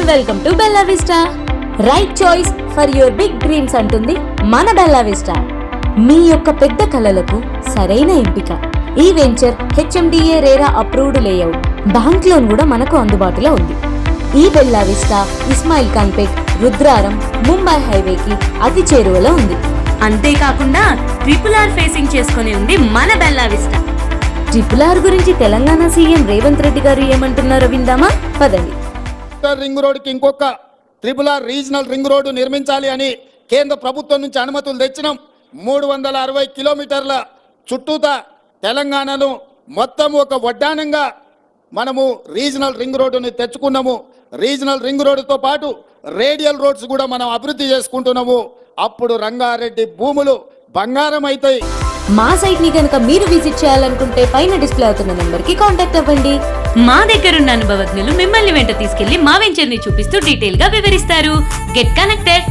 And welcome to Bella Vista. Right choice for your big dreams అంటుంది మన Bella vista. మీ యొక్క పెద్ద కలలకు సరైన ఎంపిక. ఈ venture HMDA RERA approved layout. Bank loan కూడా మనకు అందుబాటులో ఉంది. ఈ బెల్లా విస్టా ఇస్మాయిల్ ఖాన్పేట్, రుద్రారం, ముంబై హైవేకి అతి చేరువలో ఉంది. అంతేకాకుండా RRR ఫేసింగ్ చేసుకుని ఉంది మన బెల్లా విస్టా. RRR గురించి తెలంగాణ సీఎం రేవంత్ రెడ్డి గారు ఏమంటున్నారో విందామా? పదండి. రింగ్ రోడ్డుకి ఇంకొక RRR రీజనల్ రింగ్ రోడ్డు నిర్మించాలి అని కేంద్ర ప్రభుత్వం నుంచి అనుమతులు తెచ్చినాం. 360 కిలోమీటర్ల చుట్టూతా తెలంగాణను మొత్తం ఒక వడ్డానంగా మనము రీజనల్ రింగ్ రోడ్డుని తెచ్చుకున్నాము. రీజనల్ రింగ్ రోడ్డుతో పాటు రేడియల్ రోడ్స్ కూడా మనం అభివృద్ధి చేసుకుంటున్నాము. అప్పుడు రంగారెడ్డి భూములు బంగారం అవుతాయి. మా సైట్ ని కనుక మీరు విజిట్ చేయాలనుకుంటే పైన డిస్ప్లే అవుతున్న నెంబర్ కి కాంటాక్ట్ అవ్వండి. మా దగ్గర ఉన్న అనుభవజ్ఞులు మిమ్మల్ని వెంట తీసుకెళ్లి మా వెంచర్ ని చూపిస్తూ డీటెయిల్ గా వివరిస్తారు. Get connected.